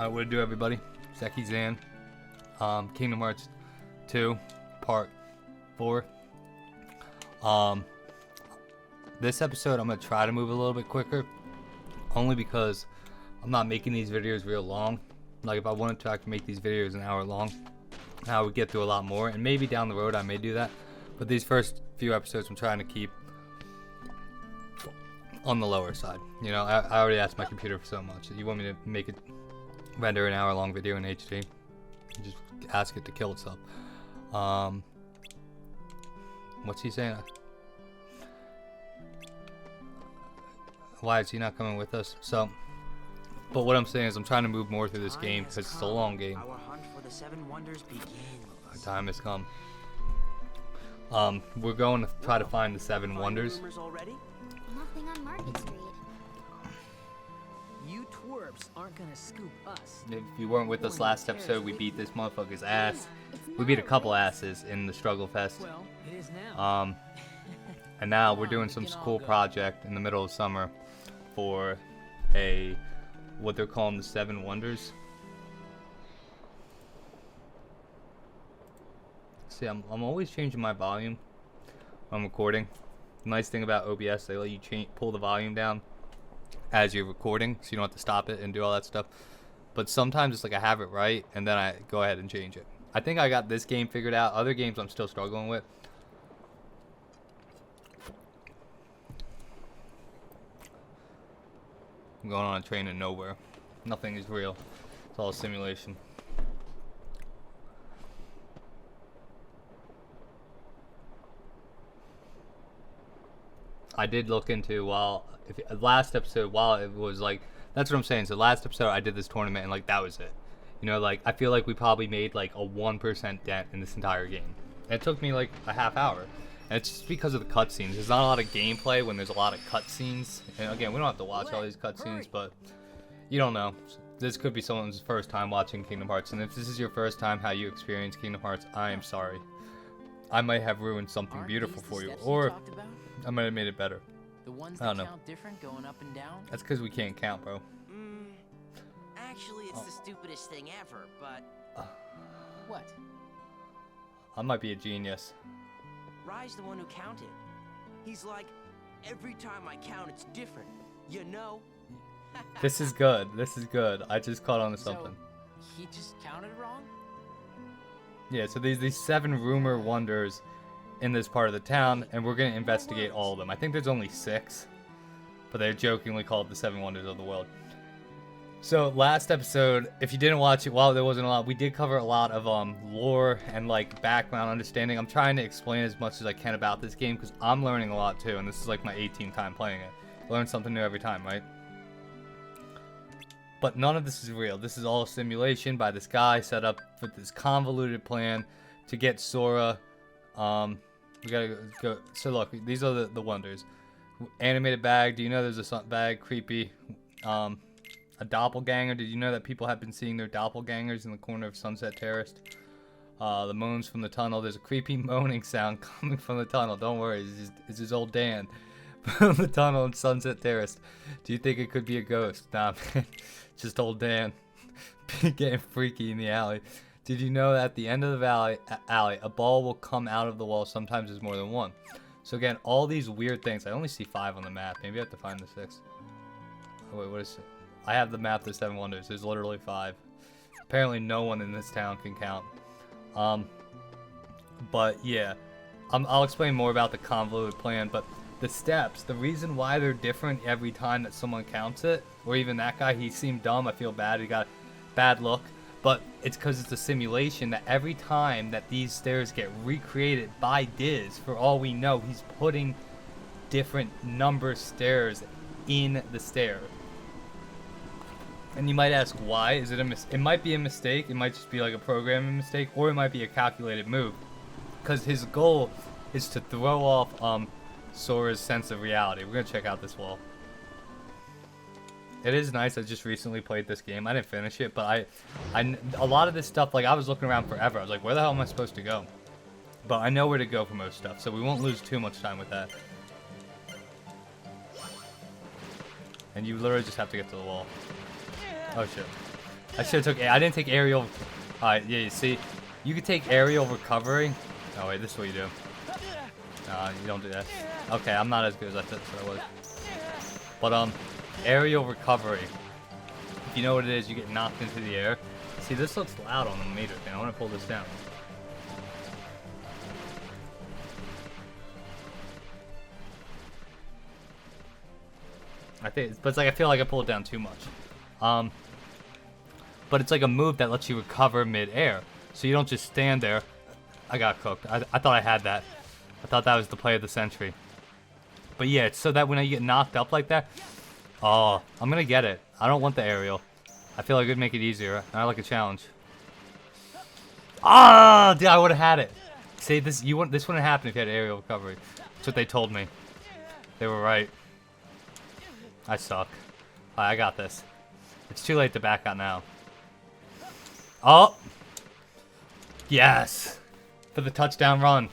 What to do, everybody? Zackie Xan. Kingdom Hearts 2, Part 4. This episode I'm going to try to move a little bit quicker, only because I'm not making these videos real long. Like, if I wanted to, I could make these videos an hour long. I would get through a lot more, and maybe down the road I may do that. But these first few episodes I'm trying to keep on the lower side. You know, I already asked my computer for so much. You want me to make it render an hour long video in HD? Just ask it to kill itself. What's he saying? Why is he not coming with us? So, but what I'm saying is I'm trying to move more through this game because it's a long game. Our hunt for the 7 wonders begins. Our time has come. We're going to try to find the 7 wonders. Nothing on Market Street. You twerps aren't gonna scoop us. If you weren't with us last episode, we beat this motherfucker's ass. We beat a couple asses in the Struggle Fest. Well, it is now. And now we're doing some cool project in the middle of summer for what they're calling the 7 wonders. See, I'm always changing my volume when I'm recording. The nice thing about OBS, they let you pull the volume down as you're recording, so you don't have to stop it and do all that stuff. But sometimes it's like I have it right, and then I go ahead and change it. I think I got this game figured out. Other games I'm still struggling with. I'm going on a train in nowhere. Nothing is real. It's all a simulation. I did look into last episode, while it was like, that's what I'm saying. So last episode I did this tournament and like that was it. You know, like I feel like we probably made like a 1% dent in this entire game. And it took me like a half hour. And it's just because of the cutscenes. There's not a lot of gameplay when there's a lot of cutscenes. And again, we don't have to watch all these cutscenes, but you don't know. This could be someone's first time watching Kingdom Hearts. And if this is your first time how you experience Kingdom Hearts, I am sorry. I might have ruined something beautiful for you. Or I might have made it better. The ones I don't that know. count different going up and down? That's because we can't count, bro. Actually, it's the stupidest thing ever, but... What? I might be a genius. Rai's the one who counted. He's like, every time I count, it's different. You know? This is good. This is good. I just caught on to something. So, he just counted wrong? Yeah, so these 7 rumor wonders in this part of the town, and we're going to investigate all of them. I think there's only 6, but they're jokingly called the 7 wonders of the world. So last episode, if you didn't watch it, while there wasn't a lot, we did cover a lot of lore and like background understanding. I'm trying to explain as much as I can about this game because I'm learning a lot too, and this is like my 18th time playing it. Learn something new every time, right? But none of this is real. This is all a simulation by this guy set up with this convoluted plan to get Sora. We gotta go. So look, these are the wonders. Animated bag. Do you know there's a bag? Creepy. A doppelganger. Did you know that people have been seeing their doppelgangers in the corner of Sunset Terrace? The moans from the tunnel. There's a creepy moaning sound coming from the tunnel. Don't worry, it's just old Dan from the tunnel in Sunset Terrace. Do you think it could be a ghost? Nah, man. Just old Dan getting freaky in the alley. Did you know that at the end of the alley, a ball will come out of the wall? Sometimes there's more than one. So again, all these weird things. I only see 5 on the map. Maybe I have to find the 6th. Oh wait, what is it? I have the map of the 7 wonders. There's literally 5. Apparently no one in this town can count. But yeah, I'll explain more about the convoluted plan. But the steps, the reason why they're different every time that someone counts it, or even that guy, he seemed dumb. I feel bad. He got a bad look. But it's because it's a simulation that every time that these stairs get recreated by Diz, for all we know, he's putting different number stairs in the stair. And you might ask why. Is it it might be a mistake. It might just be like a programming mistake, or it might be a calculated move. Because his goal is to throw off Sora's sense of reality. We're gonna check out this wall. It is nice. I just recently played this game. I didn't finish it, but a lot of this stuff, like I was looking around forever. I was like, where the hell am I supposed to go? But I know where to go for most stuff, so we won't lose too much time with that. And you literally just have to get to the wall. Oh shit. I should have took. I didn't take aerial. Alright, yeah, you see, you could take aerial recovery. Oh wait, this is what you do. You don't do that. Okay, I'm not as good as I thought I was. But aerial recovery. If you know what it is, you get knocked into the air. See, this looks loud on the meter thing. I want to pull this down. But it's like I feel like I pull it down too much. But it's like a move that lets you recover mid-air, so you don't just stand there. I got cooked. I thought I had that. I thought that was the play of the century. But yeah, it's so that when you get knocked up like that, oh, I'm gonna get it. I don't want the aerial. I feel like it'd make it easier. I like a challenge. Ah, dude, I would have had it. See, this wouldn't happen if you had aerial recovery. That's what they told me. They were right. I suck. I got this. It's too late to back out now. Oh! Yes! For the touchdown run.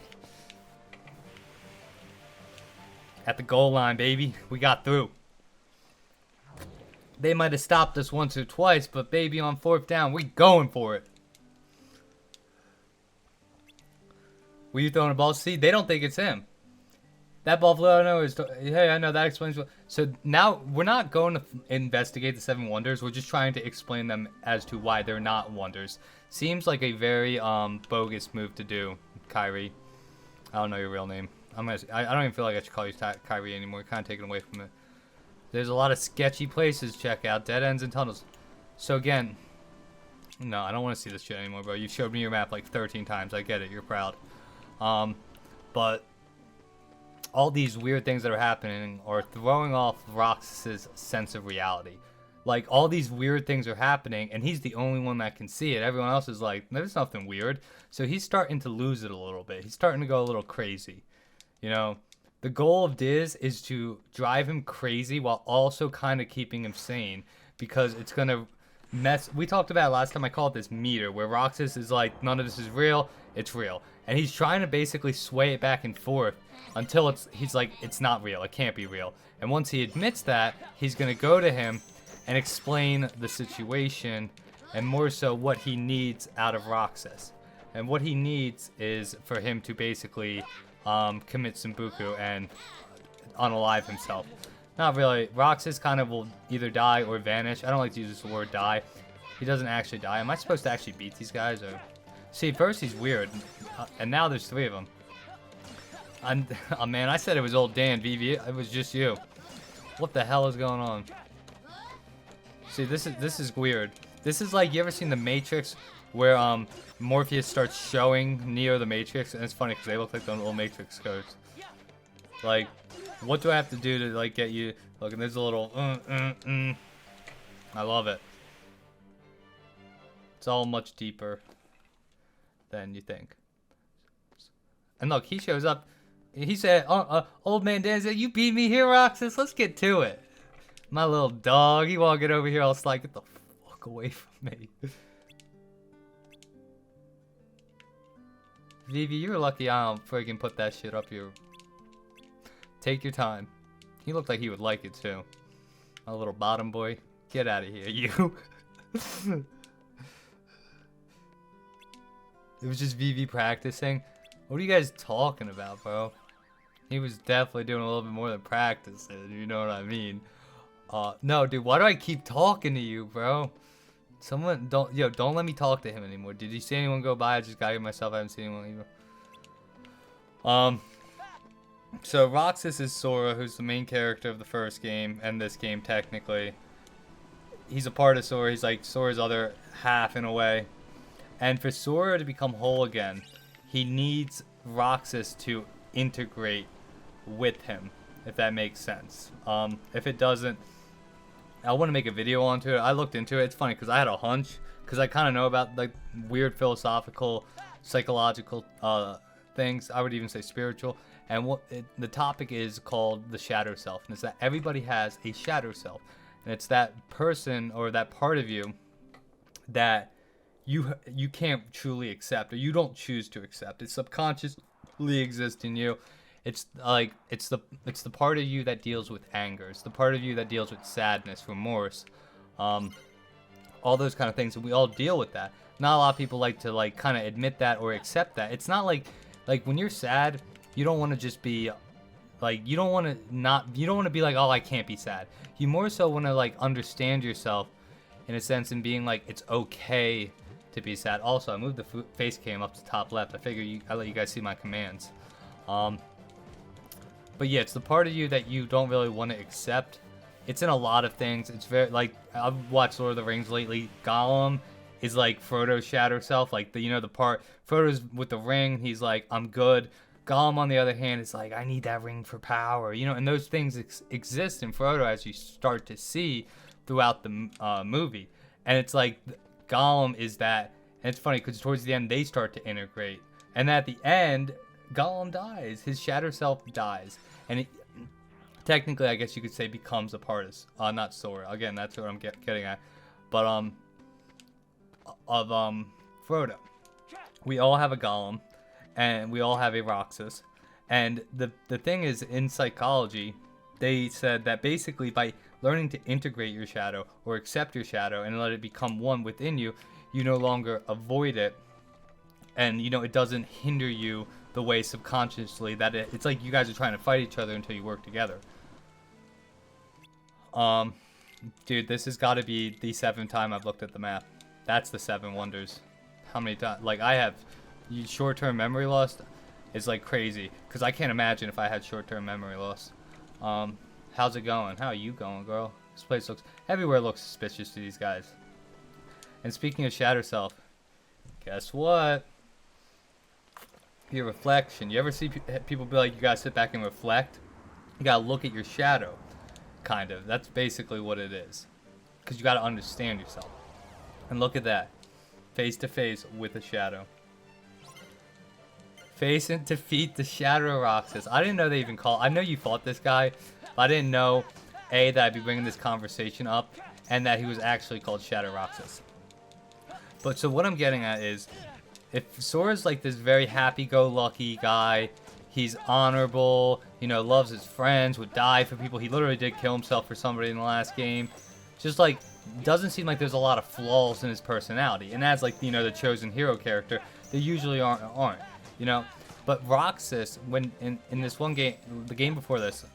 At the goal line, baby. We got through. They might have stopped us once or twice, but baby, on 4th down, we going for it. Were you throwing a ball? See, they don't think it's him. That ball flew out of nowhere. Hey, I know that explains what. So now we're not going to investigate the 7 wonders. We're just trying to explain them as to why they're not wonders. Seems like a very bogus move to do, Kyrie. I don't know your real name. I don't even feel like I should call you Kyrie anymore. Kind of taken away from it. There's a lot of sketchy places to check out, dead ends and tunnels. So again, no, I don't want to see this shit anymore, bro. You showed me your map like 13 times. I get it. You're proud. But all these weird things that are happening are throwing off Roxas's sense of reality. Like, all these weird things are happening, and he's the only one that can see it. Everyone else is like, there's nothing weird. So he's starting to lose it a little bit. He's starting to go a little crazy. You know, the goal of Diz is to drive him crazy while also kind of keeping him sane, because it's going to mess. We talked about it last time. I call it this meter, where Roxas is like, none of this is real. It's real. And he's trying to basically sway it back and forth until he's like, it's not real. It can't be real. And once he admits that, he's going to go to him and explain the situation, and more so what he needs out of Roxas. And what he needs is for him to basically commit Sambuku and unalive himself. Not really. Roxas kind of will either die or vanish. I don't like to use the word die. He doesn't actually die. Am I supposed to actually beat these guys? Or see, first he's weird, and now there's 3 of them. Oh man, I said it was old Dan, VV. It was just you. What the hell is going on? See, this is weird. This is like, you ever seen The Matrix, where Morpheus starts showing Neo the Matrix, and it's funny because they look like the little Matrix codes. Like, what do I have to do to like get you? Look, and there's a little. I love it. It's all much deeper than you think. And look, he shows up. He said, "Old man Dan said, you beat me here, Roxas. Let's get to it." My little dog, he won't get over here. I was like, get the fuck away from me. Vivi, you're lucky I don't freaking put that shit up here. Take your time. He looked like he would like it too. My little bottom boy. Get out of here, you. It was just Vivi practicing. What are you guys talking about, bro? He was definitely doing a little bit more than practicing, you know what I mean? No, dude, why do I keep talking to you, bro? Someone, don't let me talk to him anymore. Did you see anyone go by? I just got here myself. I haven't seen anyone either. So Roxas is Sora, who's the main character of the first game, and this game, technically. He's a part of Sora. He's like Sora's other half, in a way. And for Sora to become whole again, he needs Roxas to integrate with him, if that makes sense. If it doesn't, I want to make a video onto it. I looked into it. It's funny because I had a hunch, because I kind of know about like weird philosophical, psychological things. I would even say spiritual. And the topic is called the shadow self, and it's that everybody has a shadow self, and it's that person or that part of you that you can't truly accept, or you don't choose to accept. It subconsciously exists in you. It's like it's the part of you that deals with anger. It's the part of you that deals with sadness, remorse, all all those kind of things, and we all deal with that. Not a lot of people like to like kind of admit that or accept that. It's not like when you're sad, you don't want to just be like, you don't want to be like, oh, I can't be sad. You more so want to like understand yourself in a sense, and being like, it's okay to be sad. Also, I moved the face cam up to top left. I figure I let you guys see my commands. But yeah, it's the part of you that you don't really want to accept. It's in a lot of things. It's very like, I've watched Lord of the Rings lately. Gollum is like Frodo's shadow self, like the part Frodo's with the ring. He's like, I'm good. Gollum, on the other hand, is like, I need that ring for power, and those things exist in Frodo as you start to see throughout the movie. And it's like Gollum is that, and it's funny because towards the end they start to integrate, and at the end Gollum dies, his shadow self dies, and it, technically I guess you could say, becomes a part of not Sora. Again, that's what I'm getting at. But Frodo, we all have a Gollum, and we all have a Roxas, and the thing is, in psychology, they said that basically by learning to integrate your shadow or accept your shadow and let it become one within you, you no longer avoid it, and it doesn't hinder you the way subconsciously that it's like you guys are trying to fight each other until you work together. Dude, this has got to be the 7th time I've looked at the map. That's the 7 wonders. How many times? Like, I have short-term memory loss is like crazy, because I can't imagine if I had short-term memory loss. How's it going? How are you going, girl? This place everywhere looks suspicious to these guys. And speaking of shadow self, guess what? Your reflection. You ever see people be like, you gotta sit back and reflect? You gotta look at your shadow, kind of. That's basically what it is. Because you gotta understand yourself. And look at that. Face to face with a shadow. Face and defeat the Shadow Roxas. I didn't know they even I know you fought this guy, but I didn't know, A, that I'd be bringing this conversation up, and that he was actually called Shadow Roxas. But so what I'm getting at is, if Sora's like this very happy-go-lucky guy, he's honorable, loves his friends, would die for people. He literally did kill himself for somebody in the last game. Just like, doesn't seem like there's a lot of flaws in his personality. And as like, the chosen hero character, they usually aren't. But Roxas, when in this one game, the game before this,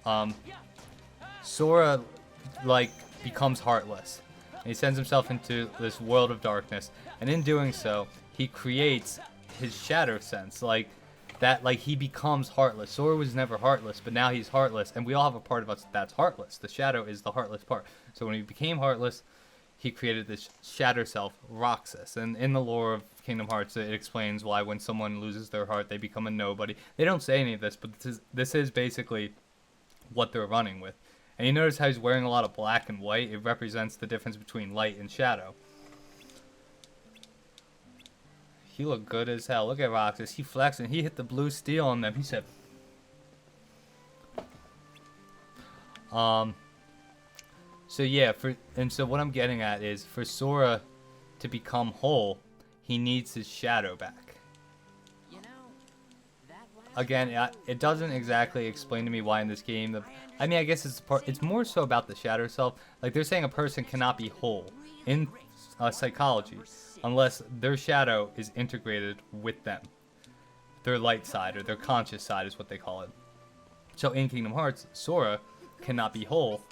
Sora like becomes heartless, and he sends himself into this world of darkness, and in doing so, he creates his shadow sense, like that, like he becomes heartless. Sora was never heartless, but now he's heartless, and we all have a part of us that's heartless. The shadow is the heartless part. So when he became heartless, he created this shadow self, Roxas. And in the lore of Kingdom Hearts, it explains why when someone loses their heart, they become a nobody. They don't say any of this, but this is basically what they're running with. And you notice how he's wearing a lot of black and white. It represents the difference between light and shadow. He looked good as hell. Look at Roxas. He flexed and he hit the blue steel on them. He said... So yeah, so what I'm getting at is, for Sora to become whole, he needs his shadow back. Again, it doesn't exactly explain to me why in this game. I mean, I guess it's more so about the shadow self. Like, they're saying a person cannot be whole in psychology unless their shadow is integrated with them. Their light side, or their conscious side is what they call it. So in Kingdom Hearts, Sora cannot be whole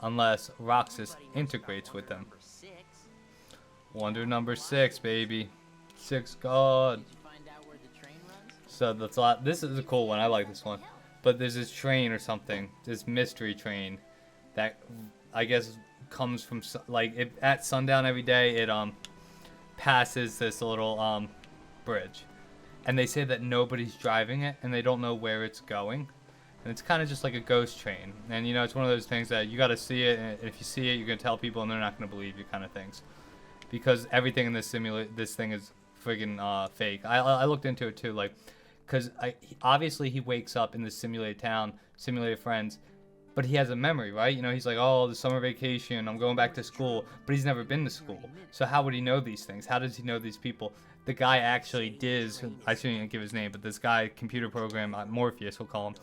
unless Roxas integrates with them. Wonder number 6, baby. 6 God. So that's a lot. This is a cool one. I like this one. But there's this train or something, this mystery train that I guess comes from, like, at sundown every day. It passes this little bridge, and they say that nobody's driving it, and they don't know where it's going. And it's kind of just like a ghost train. And, it's one of those things that you got to see it, and if you see it, you're going to tell people, and they're not going to believe you, kind of things. Because everything in this thing is friggin' fake. I looked into it, too, like, because obviously he wakes up in this simulated town, simulated friends, but he has a memory, right? He's like, oh, the summer vacation, I'm going back to school, but he's never been to school. So how would he know these things? How does he know these people? The guy actually I shouldn't give his name, but this guy, computer program, Morpheus, we'll call him,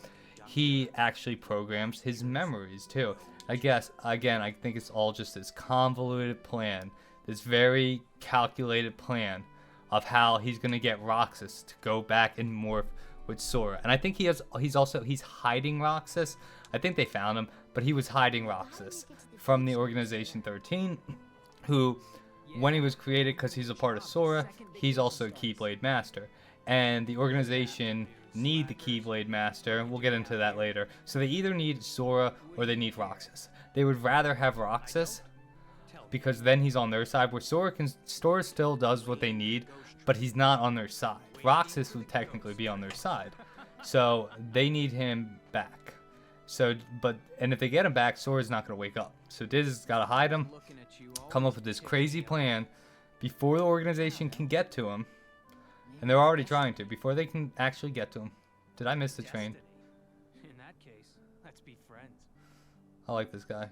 he actually programs his memories too. I guess, again, I think it's all just this convoluted plan, this very calculated plan of how he's going to get Roxas to go back and morph with Sora. And I think he's hiding Roxas. I think they found him, but he was hiding Roxas from the Organization 13, who, when he was created, because he's a part of Sora, he's also a Keyblade Master. And the organization need the Keyblade Master. We'll get into that later. So they either need Sora or they need Roxas. They would rather have Roxas because then he's on their side, where Sora still does what they need, but he's not on their side. Roxas would technically be on their side. So they need him back. And if they get him back, Sora's not going to wake up. So Diz has got to hide him, come up with this crazy plan before the organization can get to him. And they're already trying to, before they can actually get to him. Did I miss the train? In that case, let's be friends. I like this guy.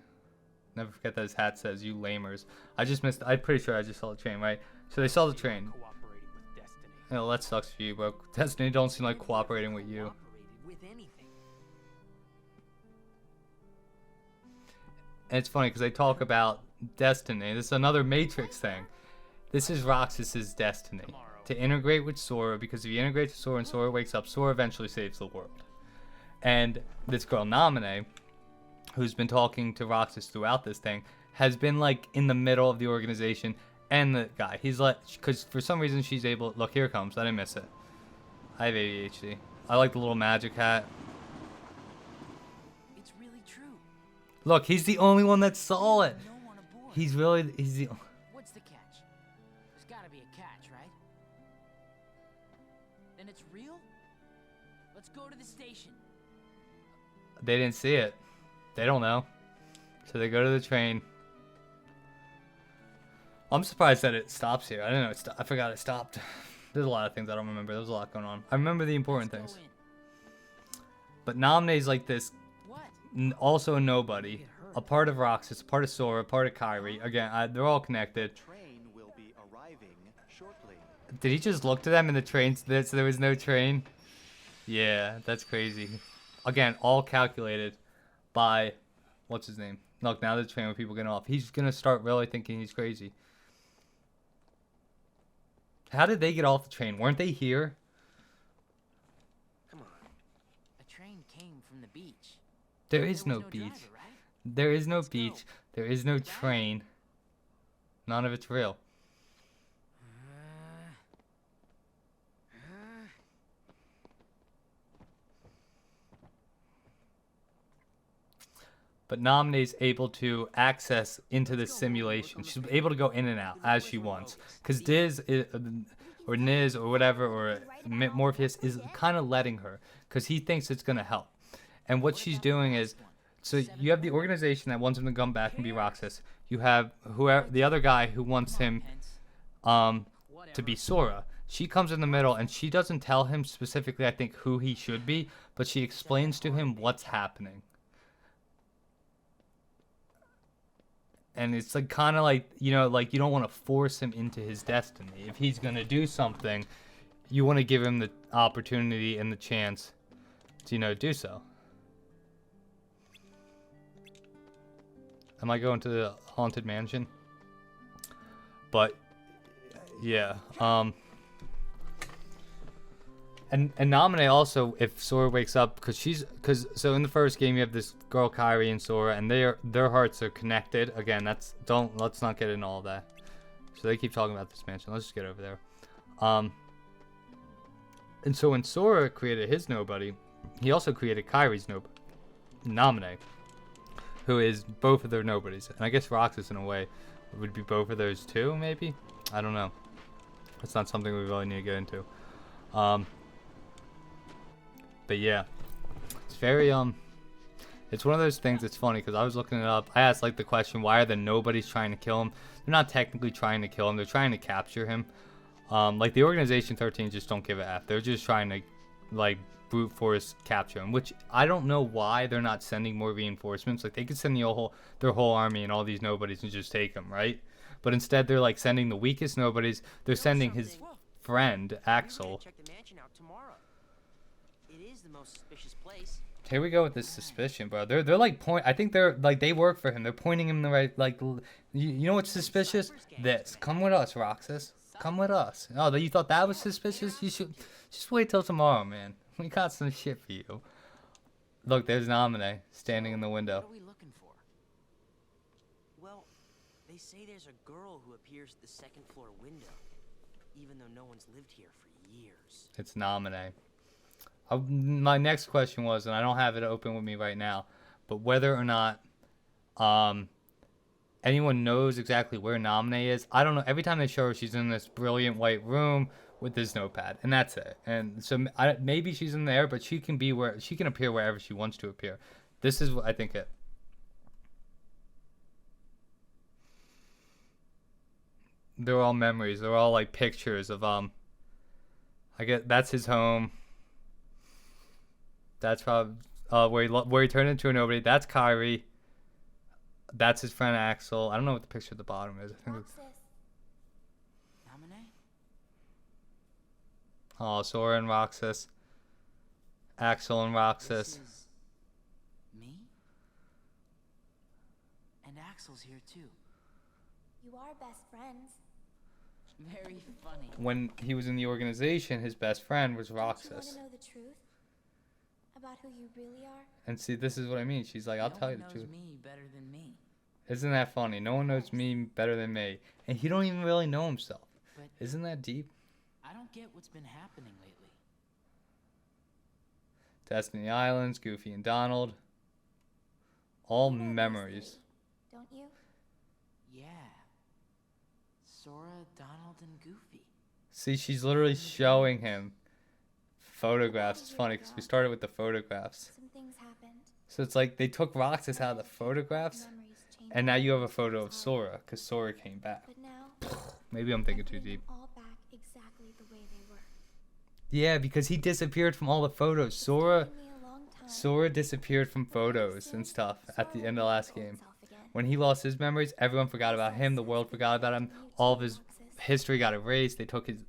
Never forget that his hat says, "You lamers." I'm pretty sure I just saw the train, right? So they saw the train. Cooperating with Destiny. You know, that sucks for you, bro. Destiny don't seem like cooperating with you. Cooperated with anything. And it's funny because they talk about Destiny. This is another Matrix thing. This is Roxas's destiny. To integrate with Sora, because if you integrate to Sora and Sora wakes up, Sora eventually saves the world. And this girl, Namine, who's been talking to Roxas throughout this thing, has been like in the middle of the organization and the guy. He's like, because for some reason she's able, look, here it comes, I didn't miss it. I have ADHD. I like the little magic hat. It's really true. Look, he's the only one that saw it. No one aboard. He's the What's the catch? There's gotta be a catch, right? Then it's real? Let's go to the station. They didn't see it. They don't know. So they go to the train. I'm surprised that it stops here. I didn't know I forgot it stopped. There's a lot of things I don't remember. There's a lot going on. I remember the important Let's things. go in. But Namine's like this, What? also a nobody. A part of Roxas, a part of Sora, a part of Kyrie. Again, they're all connected. Train will be arriving shortly. Did he just look to them in the train so there was no train? Yeah, that's crazy. Again, all calculated by, what's his name? Look, now the train with people getting off. He's going to start really thinking he's crazy. How did they get off the train? Weren't they here? Come on. A train came from the beach. There is There no was beach. driver, right? There is no Let's go. beach. There is no train. None of it's real. But Namine's able to access into the simulation. She's able to go in and out as she wants. Because Diz, or Niz, or whatever, or Morpheus is kind of letting her. Because he thinks it's going to help. And what she's doing is, so you have the organization that wants him to come back and be Roxas. You have whoever the other guy who wants him to be Sora. She comes in the middle and she doesn't tell him specifically, I think, who he should be, but she explains to him what's happening. And it's like kind of like, you know, like you don't want to force him into his destiny. If he's going to do something, you want to give him the opportunity and the chance to, you know, do so. Am I going to the Haunted Mansion? But yeah, and Namine also, if Sora wakes up, because so in the first game you have this girl Kyrie and Sora, and their hearts are connected. Again, let's not get into all that. So they keep talking about this mansion. Let's just get over there. And so when Sora created his nobody, he also created Kyrie's nobody, Namine, who is both of their nobodies. And I guess Roxas, in a way, would be both of those too, maybe? I don't know. That's not something we really need to get into. But yeah. It's very, it's one of those things that's funny, because I was looking it up. I asked, like, the question, why are the nobodies trying to kill him? They're not technically trying to kill him. They're trying to capture him. Like, the Organization 13 just don't give a F. They're just trying to, like, brute force capture him, which I don't know why they're not sending more reinforcements. Like, they could send their whole army and all these nobodies and just take them, right? But instead they're like sending the weakest nobodies. They're sending his friend Axel. Check the mansion out tomorrow. It is the most suspicious place. Here we go with this suspicion, bro. They're like I think they're like they work for him. They're pointing him in the right you know what's suspicious? This. Come with us, Roxas. Come with us. Oh, you thought that was suspicious? You should just wait till tomorrow, man. We got some shit for you. Look, there's Namine standing in the window. What are we looking for? Well, they say there's a girl who appears at the second floor window, even though no one's lived here for years. It's Namine. My next question was, and I don't have it open with me right now, but whether or not anyone knows exactly where Namine is. I don't know. Every time they show her, she's in this brilliant white room with this notepad, and that's it. And so maybe she's in there, but she can appear wherever she wants to appear. This is, I think, it. They're all memories. They're all like pictures of I get that's his home. That's probably where he turned into a nobody. That's Kyrie. That's his friend Axel. I don't know what the picture at the bottom is. I think it's... Namine? Oh, Sora and Roxas. Axel and Roxas. This is me? And Axel's here too. You are best friends. Very funny. When he was in the organization, his best friend was Don't you want Roxas. to know the truth about who you really are? And see, this is what I mean. She's like, I'll tell you the No one truth. knows me better than me. Isn't that funny? No one knows me better than me. And he don't even really know himself. But Isn't that deep? I don't get what's been happening lately. Destiny Islands, Goofy and Donald. All You know these memories. three, don't you? Yeah. Sora, Donald, and Goofy. See, she's literally showing him photographs. It's funny because we started with the photographs. Some things happened. So it's like they took Roxas out of the photographs, Memories changed and now you have a everything photo of inside. Sora because Sora came back. But now, Maybe I'm thinking I'm too putting deep. them all back exactly the way they were. Yeah, because he disappeared from all the photos. It's Sora taken me a long time, Sora disappeared from but pretty photos soon, and stuff at the Sora end will of be last his old game. self again. When he lost his memories, everyone forgot about him. The world forgot about him. All of his history got erased.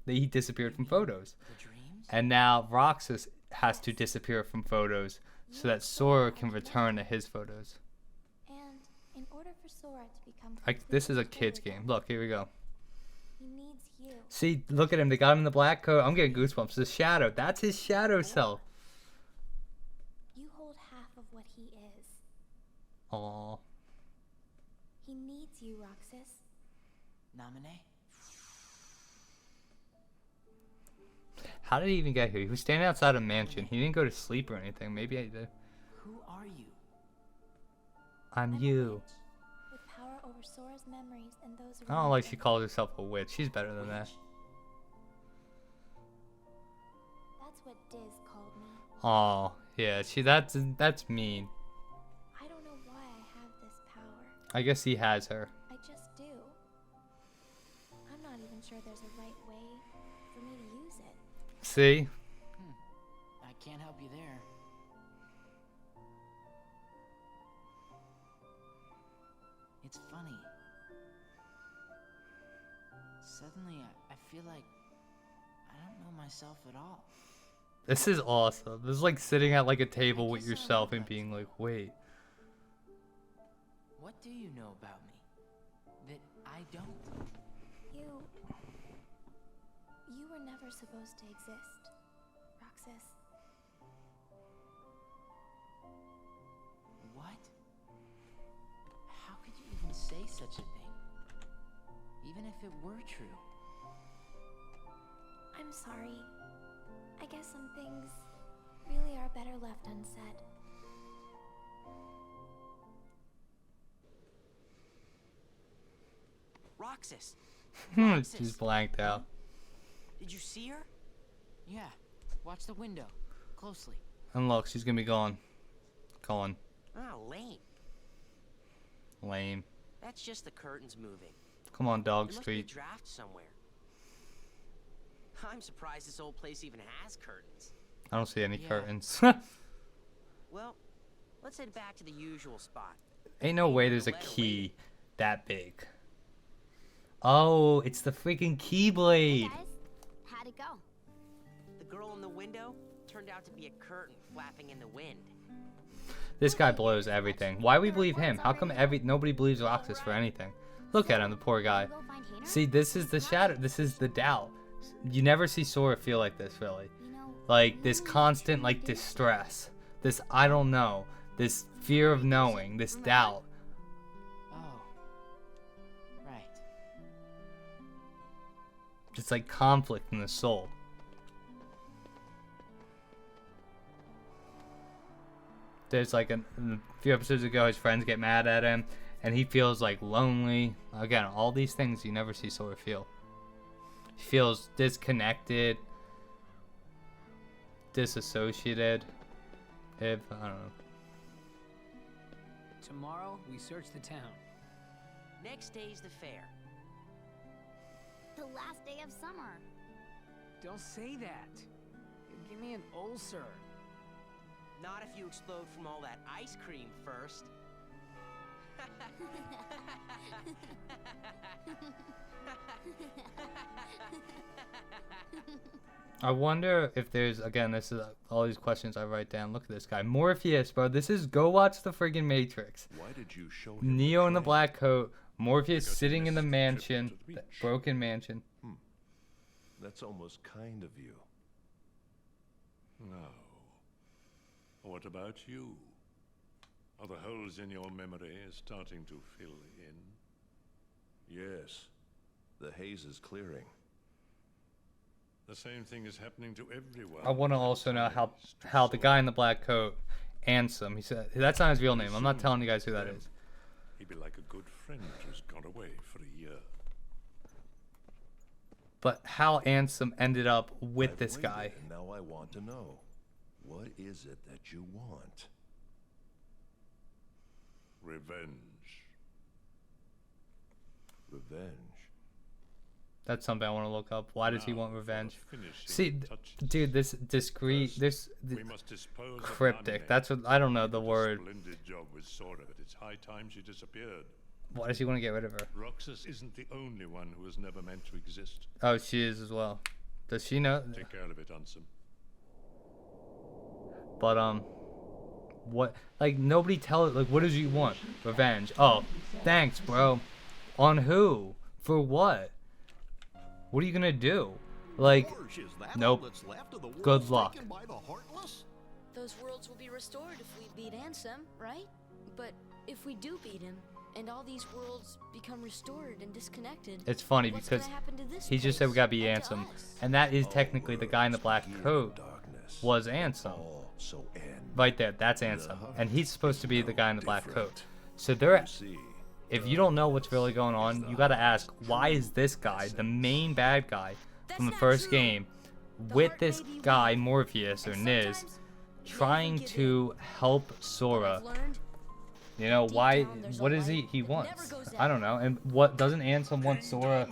He disappeared from photos. The dreams? And now Roxas has to disappear from photos so that Sora can return to his photos. And in order for Sora to become This is a completely kid's whole game. again, Look, here we go. he needs you. See, look at him. They got him in the black coat. I'm getting goosebumps. The shadow. That's his shadow self. You hold half of what he is. Aww. He needs you, Roxas. Namine? How did he even get here? He was standing outside a mansion. He didn't go to sleep or anything. Maybe I did. Who are you? I'm I'm a you. witch, with power over Sora's memories and those I don't around like him. she calls herself a witch. She's better than that. That's what Diz called me. Oh, yeah. That's mean. I don't know why I have this power. I guess he has her. I just do. I'm not even sure there's a right way for me to use it. See? I can't help you there. It's funny. Suddenly, I feel like I don't know myself at all. This is awesome. This is like sitting at like a table with guess I'll yourself have and that being too. like, wait. What do you know about me that I don't? You were never supposed to exist, Roxas. What? How could you even say such a thing? Even if it were true. I'm sorry. I guess some things really are better left unsaid. Roxas, She's blanked out. did you see her? Yeah. Watch the window. Closely. And look, she's gonna be gone. Gone. Ah, lame. Lame. That's just the curtains moving. Come on, Dog There must be a Street. draft somewhere. I'm surprised this old place even has curtains. I don't see any Yeah. curtains. Well, let's head back to the usual spot. Ain't no way there's a key that big. Oh, it's the freaking Keyblade. Guys, how'd it go? The girl in the window turned out to be a curtain flapping in the wind. This guy blows everything. Why we believe him? How come nobody believes Roxas for anything? Look at him, the poor guy. See, this is the shadow. This is the doubt. You never see Sora feel like this, really. Like, this constant, like, distress. This I don't know. This fear of knowing. This doubt. Oh. Right. It's like conflict in the soul. There's like a few episodes ago, his friends get mad at him, and he feels like lonely. Again, all these things you never see Sora feel. He feels disconnected, disassociated. I don't know. Tomorrow, we search the town. Next day's the fair. The last day of summer. Don't say that. You'll give me an ulcer. Not if you explode from all that ice cream first. I wonder if there's, again, this is all these questions I write down. Look at this guy. Morpheus, bro. This is, go watch the friggin' Matrix. Why did you show him Neo in the train? black coat. Morpheus Because he sitting in the missed the trip mansion. to the The beach. broken mansion. That's almost kind of you. Now, what about you? Are the holes in your memory starting to fill in? Yes. The haze is clearing. The same thing is happening to everyone. I want to also know how the guy in the black coat, Ansem, he said, that's not his real name. I'm not telling you guys who that is. He'd be like a good friend who's gone away for a year. But how Ansem ended up with I've this waited, guy. and now I want to know. What is it that you want? Revenge. Revenge. That's something I want to look up. Why does he Now want for the revenge? finishing See, touches. dude, this discreet, First, this we must dispose of cryptic. Nane. That's what, I don't know the Did a word. Splendid job with Sora, but it's high time she disappeared. Why does he want to get rid of her? Roxas isn't the only one who was never meant to exist. Oh, she is as well. Does she know? Take care of it, Ansem. But what? Like nobody tell it. Like what does he want? Revenge. Oh, thanks, bro. On who? For what? What are you gonna do? Like, nope. Good luck. Those worlds will be restored if we beat Ansem, right? But if we do beat him, and all these worlds become restored and disconnected, It's funny what's because gonna happen to this he just said we place gotta be and to Ansem, us? and that is technically the guy in the black coat Darkness. was Ansem. All so end. Right there, that's Ansem, and he's supposed to be the guy in the black coat. So they're, See, if you don't know what's really going on, you gotta ask, why is this guy, the main bad guy from the That's not first true. game, The with heart this may be guy weak, Morpheus or and Niz, sometimes you trying can give to help What Sora? I've learned, You know deep why? down, there's a What is light he that wants? never goes I don't know. And what doesn't Ansem want Sora,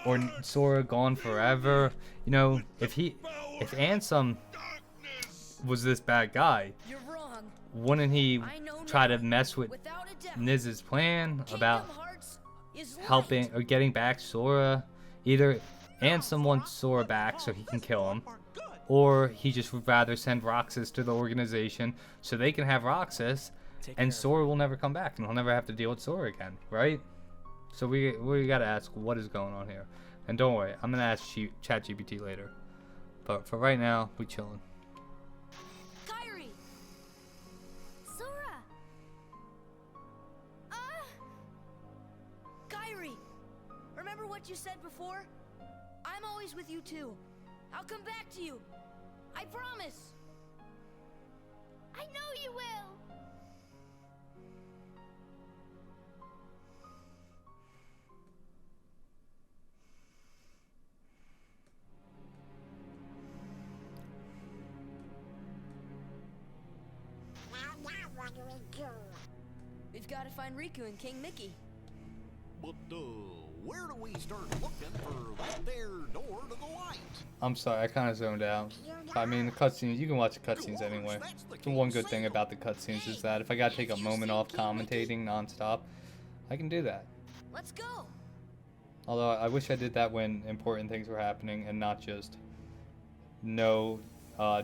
or Sora gone forever? You know, if Ansem was this bad guy, you're wrong. wouldn't he I know try now, to mess with without a doubt. Niz's plan about Kingdom Hearts is helping light. or getting back Sora? Either Ansem wants Sora back so he can kill him, or he just would rather send Roxas to the organization so they can have Roxas, and Sora will never come back, and he'll never have to deal with Sora again, right? So we gotta ask what is going on here. And don't worry, I'm gonna ask ChatGPT later. But for right now, we chilling. Kyrie! Sora! Kyrie! Remember what you said before? I'm always with you too. I'll come back to you. I promise. I know you will! We've got to find Riku and King Mickey. But, where do we start looking for that there door to the light? I'm sorry, I kind of zoned out. I mean, the cutscenes, you can watch the cutscenes anyway. The one good thing about the cutscenes is that if I gotta take a moment off commentating nonstop, I can do that. Let's go. Although I wish I did that when important things were happening and not just no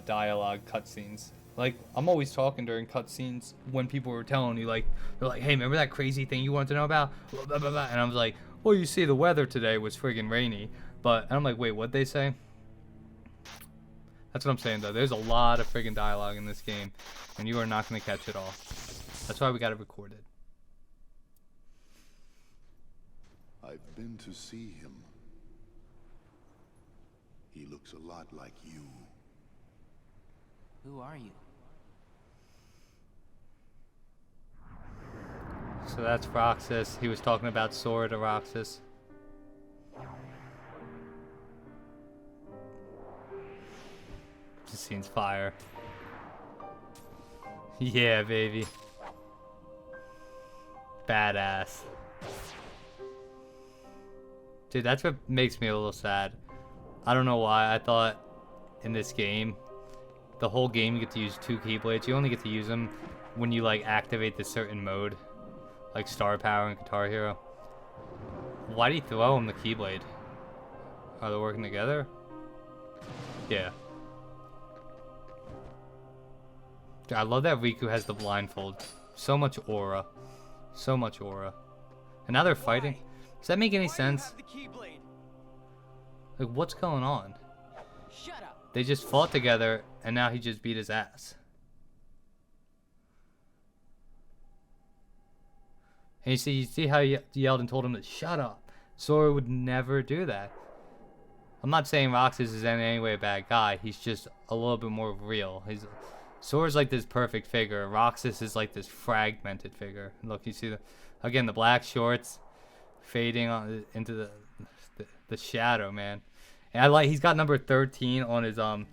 dialogue cutscenes. Like, I'm always talking during cutscenes when people were telling you, like, they're like, hey, remember that crazy thing you wanted to know about? Blah, blah, blah, blah. And I was like, well, you see, the weather today was friggin' rainy. But, and I'm like, wait, what'd they say? That's what I'm saying, though. There's a lot of friggin' dialogue in this game, and you are not going to catch it all. That's why we got it recorded. I've been to see him. He looks a lot like you. Who are you? So that's Roxas. He was talking about Sora to Roxas. This scene's fire. Yeah, baby. Badass. Dude, that's what makes me a little sad. I don't know why. I thought in this game, the whole game you get to use 2 Keyblades. You only get to use them when you like activate this certain mode, like Star Power and Guitar Hero. Why do you throw him the Keyblade? Are they working together? Yeah. Dude, I love that Riku has the blindfold. So much aura. So much aura. And now they're fighting. Does that make any sense? Like, what's going on? Shut up. They just fought together, and now he just beat his ass. And you see how he yelled and told him to shut up. Sora would never do that. I'm not saying Roxas is in any way a bad guy. He's just a little bit more real. Sora's like this perfect figure. Roxas is like this fragmented figure. Look, you see again the black shorts fading on into the shadow, man. And he's got number 13 on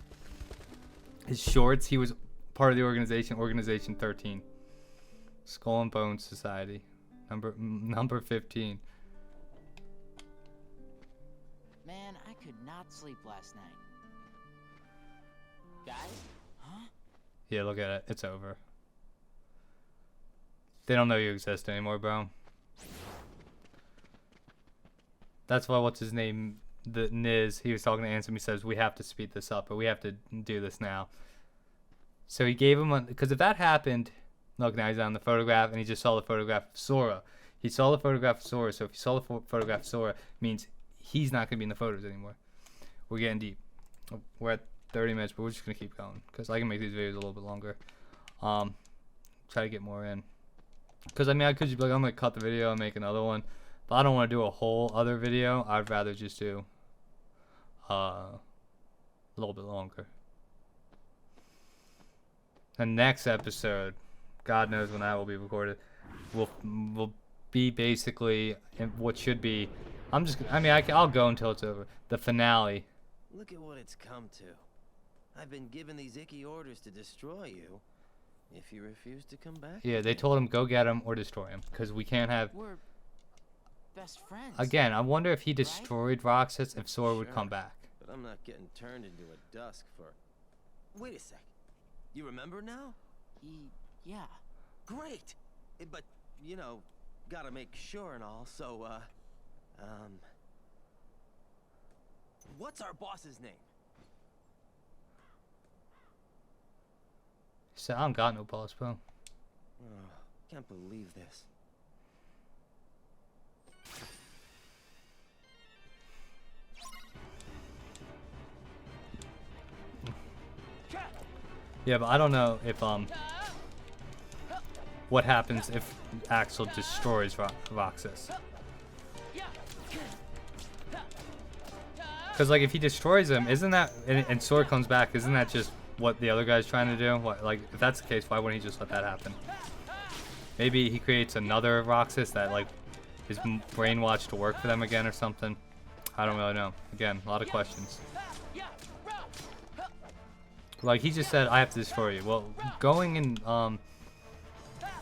his shorts. He was part of the organization 13. Skull and Bones Society. Number 15. Man, I could not sleep last night. Guys? Huh? Yeah, look at it. It's over. They don't know you exist anymore, bro. That's why, what's his name? The Niz, he was talking to Ansem. He says, we have to speed this up, but we have to do this now. So he gave him because if that happened, look, now he's on the photograph, and he just saw the photograph of Sora. He saw the photograph of Sora, so if he saw the photograph of Sora, it means he's not going to be in the photos anymore. We're getting deep. We're at 30 minutes, but we're just going to keep going, because I can make these videos a little bit longer. Try to get more in. Because, I mean, I could just be like, I'm going to cut the video and make another one. But I don't want to do a whole other video. I'd rather just do a little bit longer. The next episode, God knows when that will be recorded, will be basically what should be. I'll go until it's over. The finale. Look at what it's come to. I've been given these icky orders to destroy you. If you refuse to come back. Yeah, they told him go get him or destroy him, because we can't have. We're best friends. Again, I wonder if he destroyed Roxas, if Sora would come back. But I'm not getting turned into a dusk for. Wait a sec. You remember now? Yeah. Great. But you know, gotta make sure and all. So, what's our boss's name? So I don't got no boss, bro. Oh, can't believe this. Yeah, but I don't know if what happens if Axel destroys Roxas. Because like if he destroys him, isn't that and Sora comes back? Isn't that just what the other guy's trying to do? What, like if that's the case, why wouldn't he just let that happen? Maybe he creates another Roxas that like is brainwashed to work for them again or something. I don't really know. Again, a lot of questions. Like he just said, I have to destroy you. Well, going and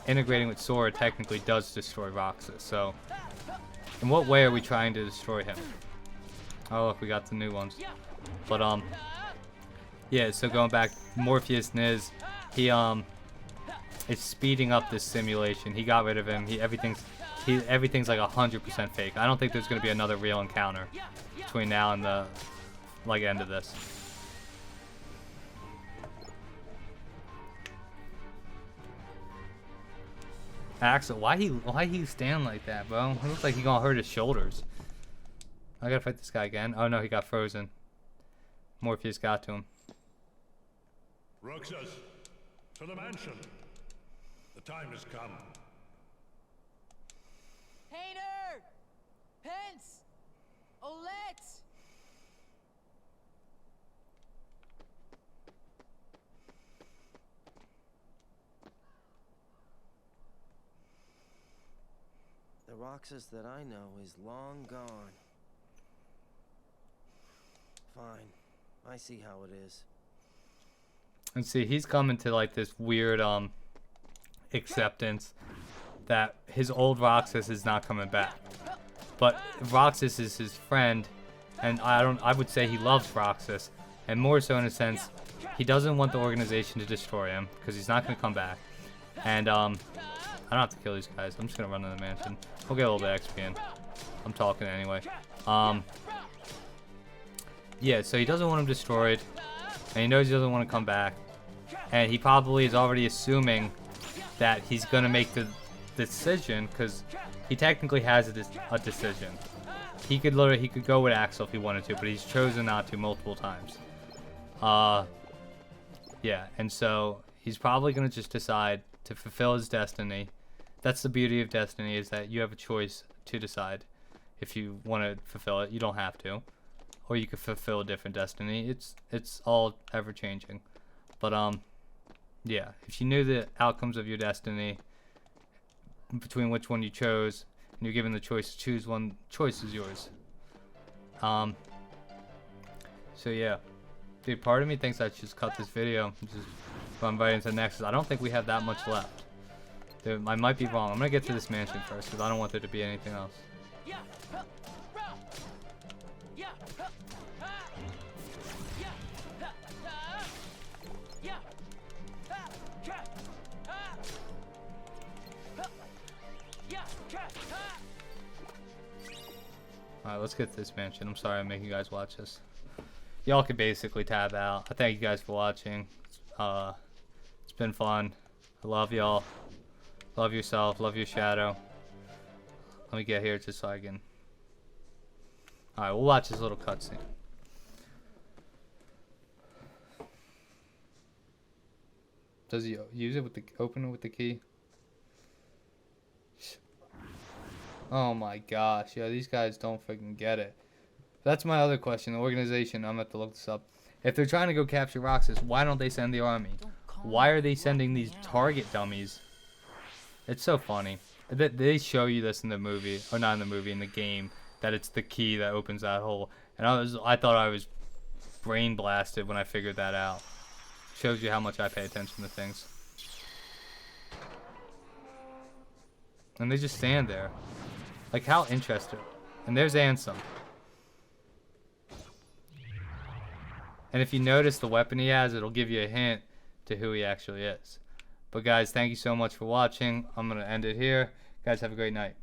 integrating with Sora technically does destroy Roxas. So, in what way are we trying to destroy him? Oh, look, we got the new ones. But yeah. So going back, Morpheus Niz, he is speeding up this simulation. He got rid of him. Everything's like 100% fake. I don't think there's gonna be another real encounter between now and the end of this. Axel, why he stand like that, bro? It looks like he gonna hurt his shoulders. I gotta fight this guy again. Oh no, he got frozen. Morpheus got to him. Roxas, to the mansion. The time has come. Painter! Pence! Olette! The Roxas that I know is long gone. Fine. I see how it is. And see, he's coming to like this weird acceptance that his old Roxas is not coming back. But Roxas is his friend, and I would say he loves Roxas, and more so in a sense, he doesn't want the organization to destroy him because he's not going to come back. And I don't have to kill these guys. I'm just going to run to the mansion. We'll get a little bit of XP in. I'm talking anyway. Yeah, so he doesn't want him destroyed, and he knows he doesn't want to come back, and he probably is already assuming that he's going to make the decision, because he technically has a decision. He could go with Axel if he wanted to, but he's chosen not to multiple times. Yeah, and so he's probably going to just decide to fulfill his destiny. That's the beauty of destiny, is that you have a choice to decide if you want to fulfill it. You don't have to. Or you could fulfill a different destiny. It's all ever changing. But yeah, if you knew the outcomes of your destiny, between which one you chose, and you're given the choice to choose one, choice is yours. So yeah, dude, part of me thinks I should just cut this video, just run right into the next. I don't think we have that much left. I might be wrong. I'm gonna get to this mansion first because I don't want there to be anything else. Alright, let's get to this mansion. I'm sorry I'm making you guys watch this. Y'all can basically tab out. I thank you guys for watching. It's been fun. I love y'all. Love yourself. Love your shadow. Let me get here just so I can... Alright, we'll watch this little cutscene. Does he use it with the... open it with the key? Oh my gosh, yeah, these guys don't freaking get it. That's my other question. The organization, I'm gonna have to look this up. If they're trying to go capture Roxas, why don't they send the army? Why are they sending these target dummies? It's so funny. They show you this in the movie, or not in the movie, in the game, that it's the key that opens that hole. And I thought I was brain blasted when I figured that out. Shows you how much I pay attention to things. And they just stand there. Like, how interesting. And there's Ansem. And if you notice the weapon he has, it'll give you a hint to who he actually is. But guys, thank you so much for watching. I'm going to end it here. Guys, have a great night.